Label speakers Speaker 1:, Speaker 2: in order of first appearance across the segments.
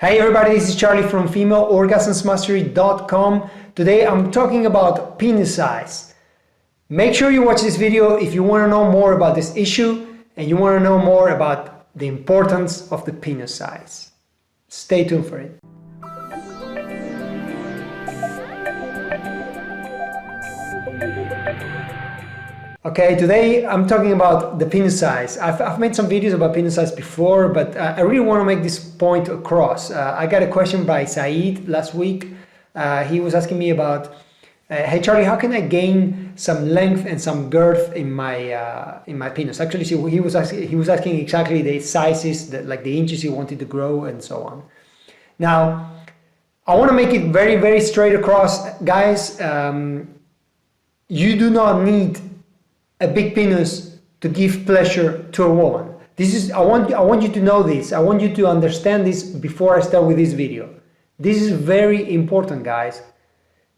Speaker 1: Hey everybody, this is Charlie from femaleorgasmsmastery.com. Today I'm talking about penis size. Make sure you watch this video if you want to know more about this issue and you want to know more about the importance of the penis size. Stay tuned for it. Okay, today I'm talking about the penis size. I've made some videos about penis size before, but I really want to make this point across. I got a question by Saeed last week. He was asking me about, hey Charlie, how can I gain some length and some girth in my penis? Actually, he was asking exactly the sizes, like the inches he wanted to grow and so on. Now, I want to make it very, very straight across, guys. You do not need a big penis to give pleasure to a woman. I want you to know this. I want you to understand this before I start with this video. This is very important, guys.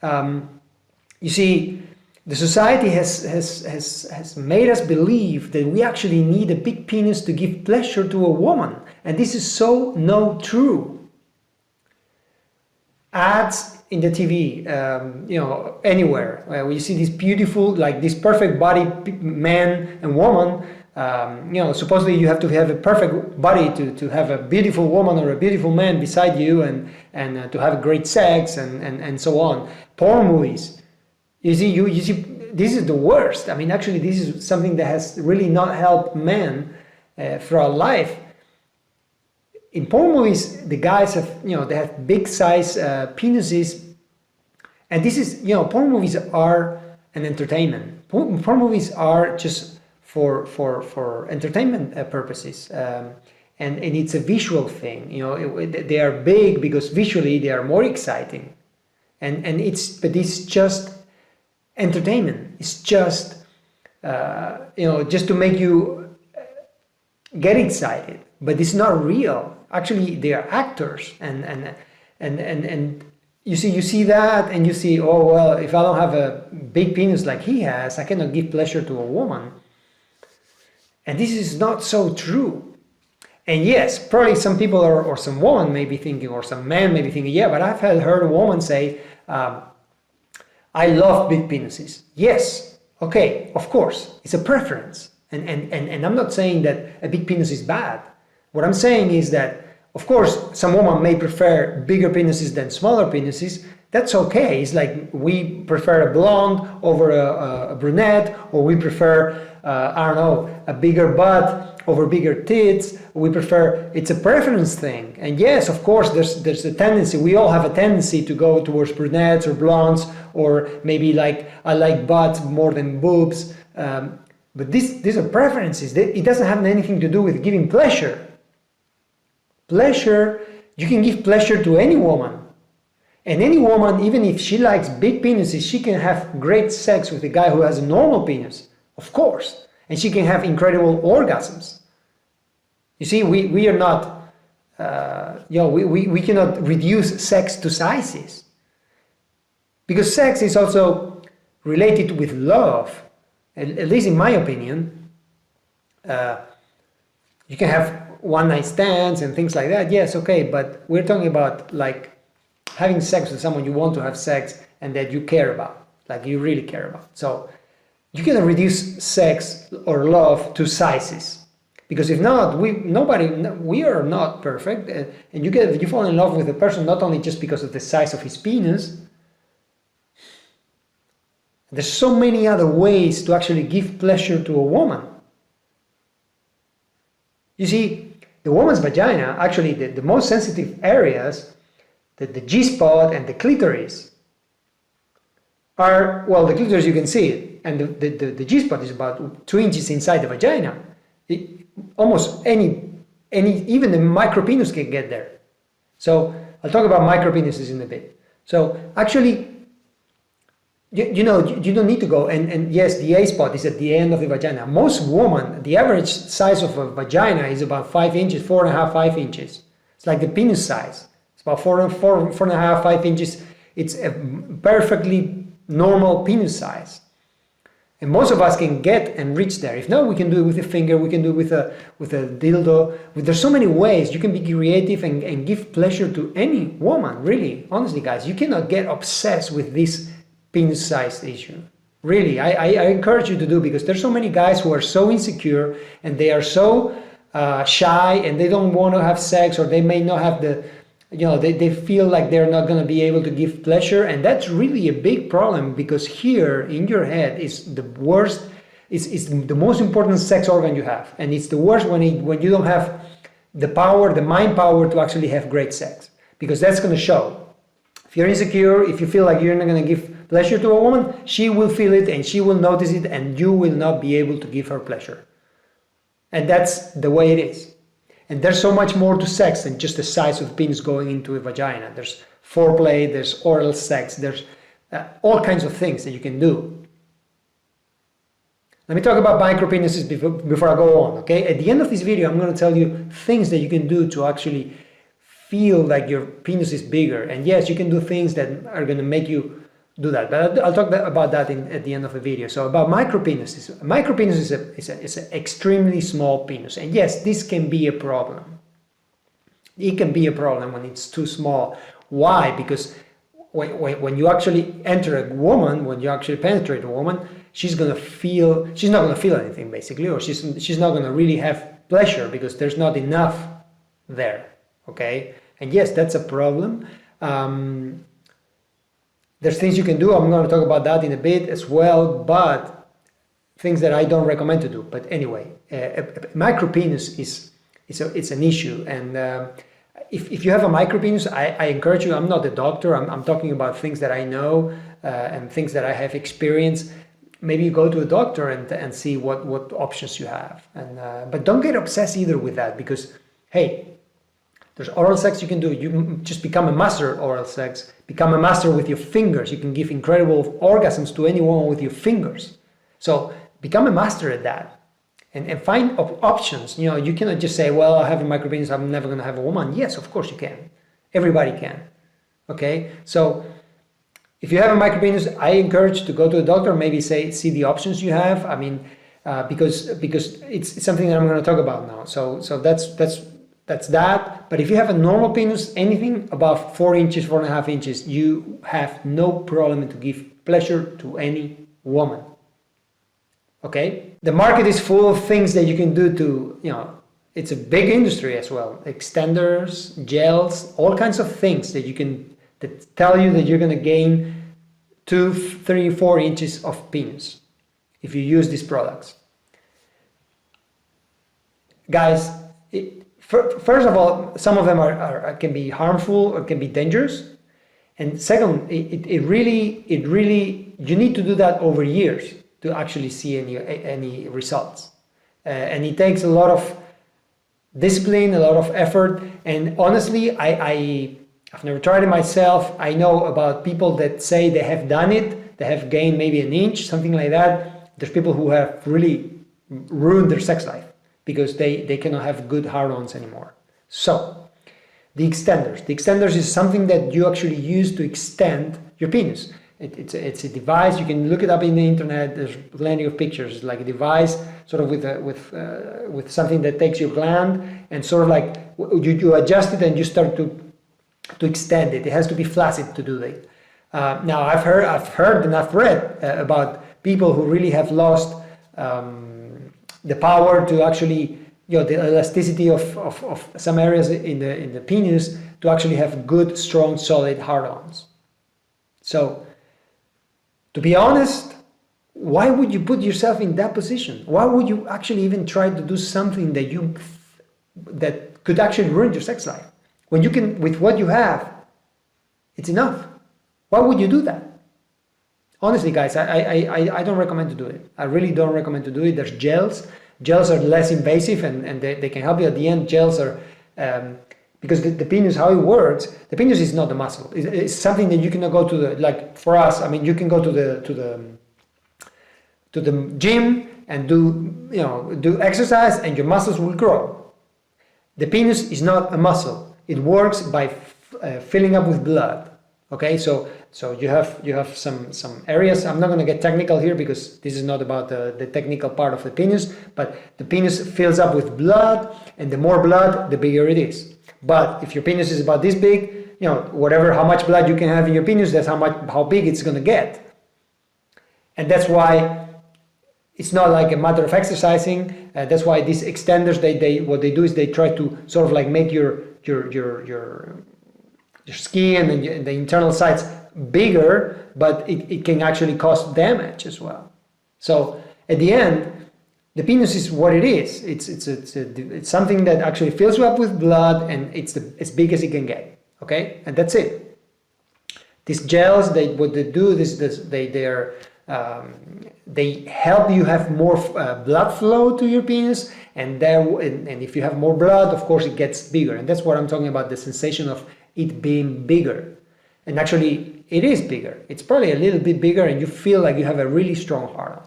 Speaker 1: You see, the society has made us believe that we actually need a big penis to give pleasure to a woman, and this is so not true. Ads in the TV, anywhere where you see this beautiful, like this perfect body man and woman, supposedly you have to have a perfect body to have a beautiful woman or a beautiful man beside you and to have great sex and so on. Porn movies, you see, this is the worst. I mean, actually, this is something that has really not helped men throughout life. In porn movies, the guys have, they have big size penises, and this is, porn movies are an entertainment. Porn movies are just for entertainment purposes, and it's a visual thing. They are big because visually they are more exciting, but it's just entertainment. It's just, just to make you get excited, but it's not real. Actually, they are actors, and you see that, and you see, oh well, if I don't have a big penis like he has, I cannot give pleasure to a woman. And this is not so true. And yes, probably some people or some woman may be thinking, or some man may be thinking, yeah, but I've heard a woman say, I love big penises. Yes, okay, of course, it's a preference, and I'm not saying that a big penis is bad. What I'm saying is that, of course, some women may prefer bigger penises than smaller penises. That's okay. It's like we prefer a blonde over a brunette, or we prefer, a bigger butt over bigger tits. It's a preference thing. And yes, of course, there's a tendency. We all have a tendency to go towards brunettes or blondes, or maybe like I like butts more than boobs. But these are preferences. It doesn't have anything to do with giving pleasure. Pleasure, you can give pleasure to any woman. And any woman, even if she likes big penises, she can have great sex with a guy who has a normal penis, of course. And she can have incredible orgasms. You see, we are not, we cannot reduce sex to sizes. Because sex is also related with love. At least in my opinion. You can have one-night stands and things like that, yes, okay, but we're talking about like having sex with someone you want to have sex and that you care about, like you really care about. So you cannot reduce sex or love to sizes, because if not, we are not perfect, and you fall in love with a person not only just because of the size of his penis. There's so many other ways to actually give pleasure to a woman. You see, the woman's vagina, actually the most sensitive areas, the G-spot and the clitoris, are, well, the clitoris you can see it, and the G-spot is about 2 inches inside the vagina. Almost even the micropenis can get there. So I'll talk about micropenises in a bit. So actually, you don't need to go, and yes, the A-spot is at the end of the vagina. Most women, the average size of a vagina is about 5 inches, 4.5, 5 inches. It's like the penis size. It's about 4.5, 5 inches. It's a perfectly normal penis size. And most of us can get and reach there. If not, we can do it with a finger, we can do it with a dildo. There's so many ways you can be creative and give pleasure to any woman, really. Honestly, guys, you cannot get obsessed with this penis size issue. Really, I encourage you to do, because there's so many guys who are so insecure and they are so shy and they don't want to have sex, or they may not have the, they feel like they're not going to be able to give pleasure. And that's really a big problem, because here in your head is the worst, is the most important sex organ you have. And it's the worst when you don't have the power, the mind power to actually have great sex, because that's going to show. If you're insecure, if you feel like you're not going to give pleasure to a woman, she will feel it and she will notice it, and you will not be able to give her pleasure. And that's the way it is. And there's so much more to sex than just the size of the penis going into a vagina. There's foreplay, there's oral sex, there's all kinds of things that you can do. Let me talk about micropenises before I go on, okay? At the end of this video, I'm going to tell you things that you can do to actually feel like your penis is bigger. And yes, you can do things that are going to make you do that, but I'll talk about that at the end of the video. So about micropenises. Micropenis is an extremely small penis, and yes, this can be a problem. It can be a problem when it's too small. Why? Because when you actually enter a woman, when you actually penetrate a woman, she's not going to feel anything basically, or she's not going to really have pleasure, because there's not enough there. Okay, and yes, that's a problem. There's things you can do. I'm going to talk about that in a bit as well, but things that I don't recommend to do. But anyway, micropenis it's an issue, and if you have a micropenis, I encourage you. I'm not a doctor. I'm talking about things that I know and things that I have experienced. Maybe you go to a doctor and see what options you have, but don't get obsessed either with that, because hey, there's oral sex you can do. You just become a master at oral sex. Become a master with your fingers. You can give incredible orgasms to anyone with your fingers. So become a master at that, and find options. You cannot just say, well, I have a micropenis, I'm never going to have a woman. Yes, of course you can. Everybody can. Okay? So if you have a micropenis, I encourage you to go to a doctor, maybe see the options you have. I mean, because it's something that I'm going to talk about now. So that's that. But if you have a normal penis, anything above 4 inches, 4.5 inches, you have no problem to give pleasure to any woman. Okay? The market is full of things that you can do to, it's a big industry as well. Extenders, gels, all kinds of things that tell you that you're going to gain 2, 3, 4 inches of penis if you use these products. Guys, first of all, some of them can be harmful or can be dangerous, and second, it really you need to do that over years to actually see any results, and it takes a lot of discipline, a lot of effort. And honestly, I've never tried it myself. I know about people that say they have done it, they have gained maybe an inch, something like that. There's people who have really ruined their sex life because they cannot have good hard-ons anymore. So, the extenders is something that you actually use to extend your penis. It's a device. You can look it up in the internet. There's plenty of pictures. It's like a device, sort of with something that takes your gland and sort of like you adjust it and you start to extend it. It has to be flaccid to do that. Now I've heard and I've read about people who really have lost the power to actually, the elasticity of some areas in the penis to actually have good, strong, solid hard-ons. So, to be honest, why would you put yourself in that position? Why would you actually even try to do something that could actually ruin your sex life? When you can, with what you have, it's enough. Why would you do that? Honestly, guys, I don't recommend to do it. I really don't recommend to do it. There's gels. Gels are less invasive and they can help you at the end. Gels are, because the penis, how it works, the penis is not the muscle. It's something that you cannot go to like for us, I mean, you can go to the gym and do exercise and your muscles will grow. The penis is not a muscle. It works by filling up with blood. Okay, so So you have some areas. I'm not going to get technical here because this is not about the technical part of the penis, but the penis fills up with blood, and the more blood, the bigger it is. But if your penis is about this big, how much blood you can have in your penis, that's how big it's going to get. And that's why it's not like a matter of exercising. That's why these extenders, what they do is they try to sort of like make your skin and the internal sides bigger, but it can actually cause damage as well. So at the end, the penis is what it is. It's something that actually fills you up with blood, and it's as big as it can get. Okay, and that's it. These gels, what they do is they help you have more blood flow to your penis, and if you have more blood, of course, it gets bigger. And that's what I'm talking about, the sensation of it being bigger. And actually, it is bigger. It's probably a little bit bigger, and you feel like you have a really strong hard-on.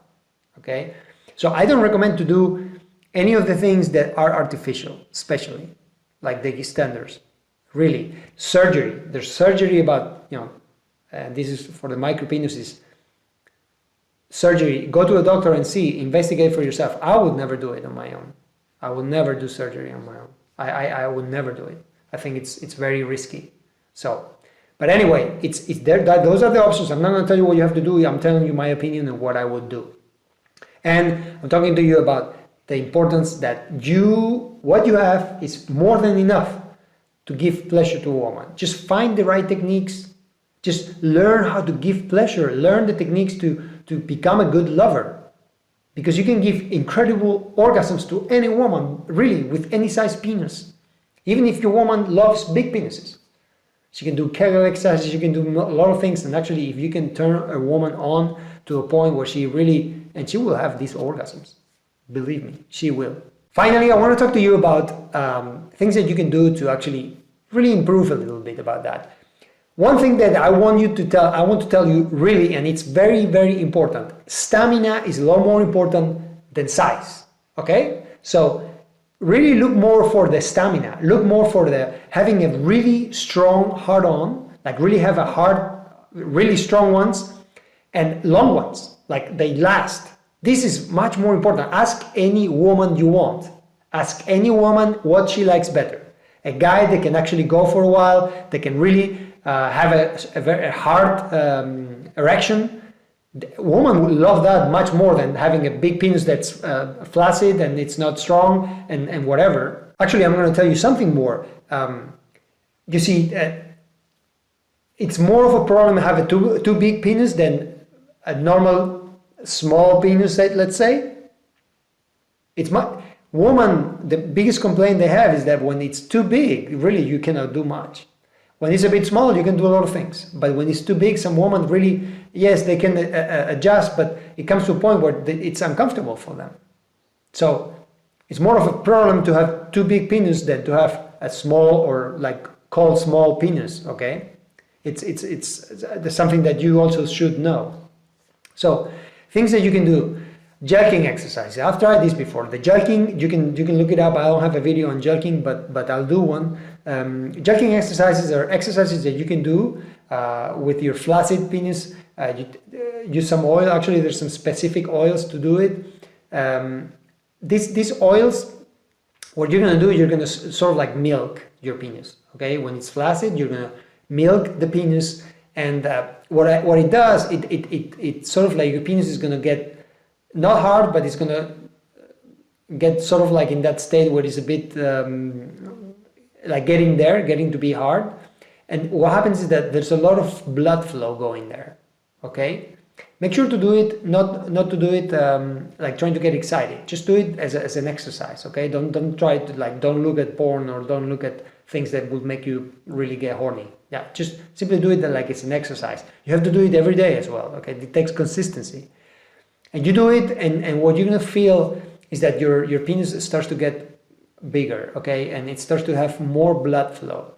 Speaker 1: Okay, so I don't recommend to do any of the things that are artificial, especially like the extenders. Really, surgery. There's surgery about and this is for the micropenises. Surgery. Go to a doctor and investigate for yourself. I would never do it on my own. I will never do surgery on my own. I would never do it. I think it's very risky. So, but anyway, it's there. Those are the options. I'm not going to tell you what you have to do. I'm telling you my opinion and what I would do. And I'm talking to you about the importance that what you have is more than enough to give pleasure to a woman. Just find the right techniques. Just learn how to give pleasure. Learn the techniques to become a good lover. Because you can give incredible orgasms to any woman, really, with any size penis. Even if your woman loves big penises. She can do Kegel exercises, you can do a lot of things. And actually, if you can turn a woman on to a point where she will have these orgasms. Believe me, she will. Finally, I want to talk to you about things that you can do to actually really improve a little bit about that. One thing that I want to tell you really, and it's very, very important. Stamina is a lot more important than size. Okay? So really look more for the stamina. Look more for having a really strong hard-on, like really have really strong ones and long ones, like they last. This is much more important. Ask any woman you want. Ask any woman what she likes better. A guy that can actually go for a while, that can really have a very hard erection. The woman would love that much more than having a big penis that's flaccid and it's not strong and whatever. Actually, I'm going to tell you something more. You see, it's more of a problem to have a too big penis than a normal small penis, let's say. The biggest complaint they have is that when it's too big, really you cannot do much. When it's a bit small, you can do a lot of things. But when it's too big, some women really, yes, they can adjust, but it comes to a point where it's uncomfortable for them. So it's more of a problem to have too big penis than to have a small or like called small penis, okay? It's something that you also should know. So things that you can do. Jerking exercises. I've tried this before. The jerking, you can look it up. I don't have a video on jerking, but I'll do one. Jerking exercises are exercises that you can do with your flaccid penis. Use some oil. Actually, there's some specific oils to do it. These oils, what you're gonna do, you're gonna sort of like milk your penis. Okay, when it's flaccid, you're gonna milk the penis, and what it does, it sort of like your penis is gonna get not hard, but it's gonna get sort of like in that state where it's a bit like getting to be hard. And what happens is that there's a lot of blood flow going there. Okay, make sure to do it not to do it like trying to get excited. Just do it as an exercise. Okay, don't try to don't look at porn or don't look at things that would make you really get horny. Yeah, just simply do it like it's an exercise. You have to do it every day as well. Okay, it takes consistency. And you do it, and what you're gonna feel is that your penis starts to get bigger, okay, and it starts to have more blood flow.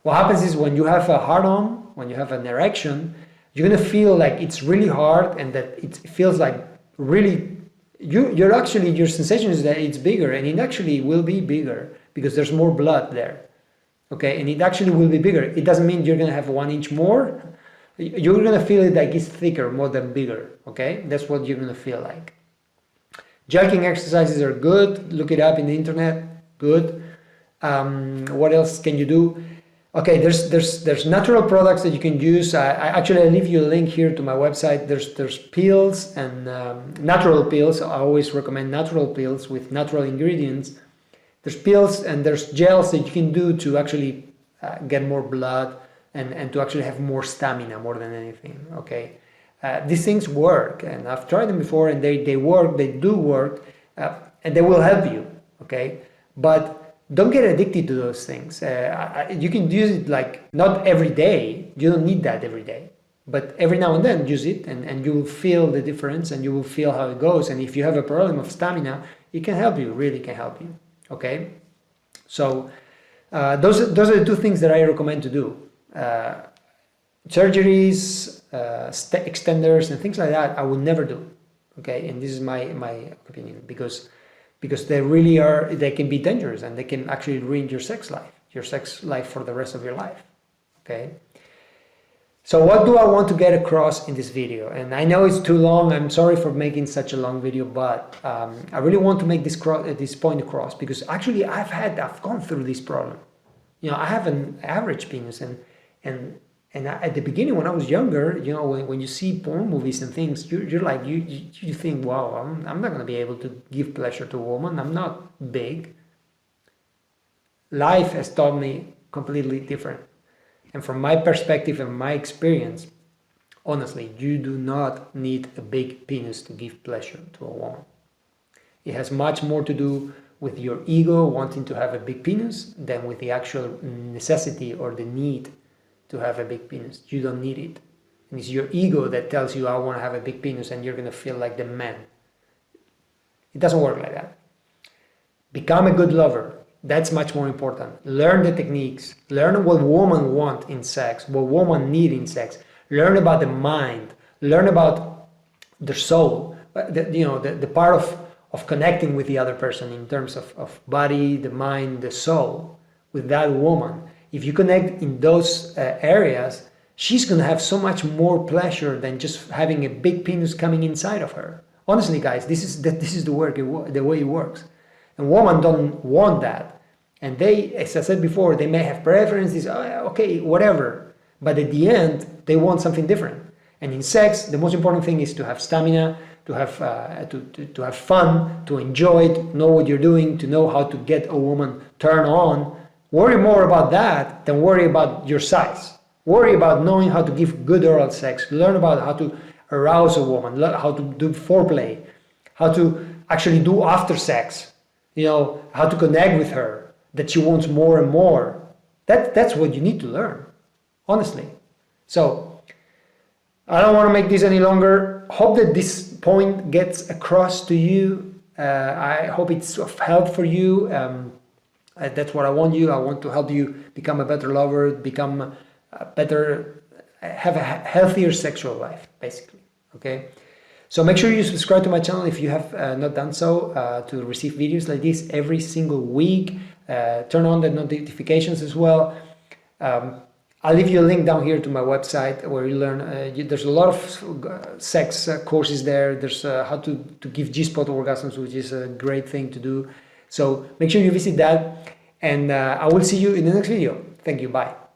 Speaker 1: What happens is when you have a hard-on, when you have an erection, you're gonna feel like it's really hard, and that it feels like really your sensation is that it's bigger, and it actually will be bigger because there's more blood there, okay, and it actually will be bigger. It doesn't mean you're gonna have 1 inch more. You're gonna feel it like it's thicker more than bigger, okay? That's what you're gonna feel like. Jerking exercises are good. Look it up in the internet. Good. What else can you do? Okay, there's natural products that you can use. I leave you a link here to my website. There's pills and natural pills. I always recommend natural pills with natural ingredients. There's pills and there's gels that you can do to actually get more blood and to actually have more stamina more than anything. Okay, these things work, and I've tried them before, and they work. They do work, and they will help you. Okay, but don't get addicted to those things. You can use it like not every day. You don't need that every day. But every now and then use it and you will feel the difference and you will feel how it goes. And if you have a problem of stamina, it can help you, really can help you. Okay? So those are the two things that I recommend to do. Surgeries, extenders and things like that, I will never do. Okay? And this is my opinion because they really are, they can be dangerous and they can actually ruin your sex life for the rest of your life. Okay. So what do I want to get across in this video? And I know it's too long. I'm sorry for making such a long video, but I really want to make this point across because actually I've gone through this problem. You know, I have an average penis and at the beginning, when I was younger, you know, when you see porn movies and things, you're like, you think, wow, I'm not going to be able to give pleasure to a woman. I'm not big. Life has taught me completely different. And from my perspective and my experience, honestly, you do not need a big penis to give pleasure to a woman. It has much more to do with your ego wanting to have a big penis than with the actual necessity or the need to have a big penis. You don't need it. And it's your ego that tells you, I want to have a big penis, and you're going to feel like the man. It doesn't work like that. Become a good lover. That's much more important. Learn the techniques. Learn what women want in sex, what women need in sex. Learn about the mind. Learn about the soul, the part of connecting with the other person in terms of body, the mind, the soul with that woman. If you connect in those areas, she's going to have so much more pleasure than just having a big penis coming inside of her. Honestly, guys, this is the way it works. And women don't want that. And they, as I said before, they may have preferences, okay, whatever. But at the end, they want something different. And in sex, the most important thing is to have stamina, to have fun, to enjoy it, to know what you're doing, to know how to get a woman turned on. Worry more about that than worry about your size. Worry about knowing how to give good oral sex. Learn about how to arouse a woman, learn how to do foreplay, how to actually do after sex, how to connect with her, that she wants more and more. That's what you need to learn, honestly. So, I don't want to make this any longer. Hope that this point gets across to you. I hope it's of help for you. That's what I want you. I want to help you become a better lover, become a better, have a healthier sexual life, basically. Okay? So make sure you subscribe to my channel if you have not done so to receive videos like this every single week. Turn on the notifications as well. I'll leave you a link down here to my website where you learn, there's a lot of sex courses there. There's how to give G-spot orgasms, which is a great thing to do. So make sure you visit that, and I will see you in the next video. Thank you. Bye.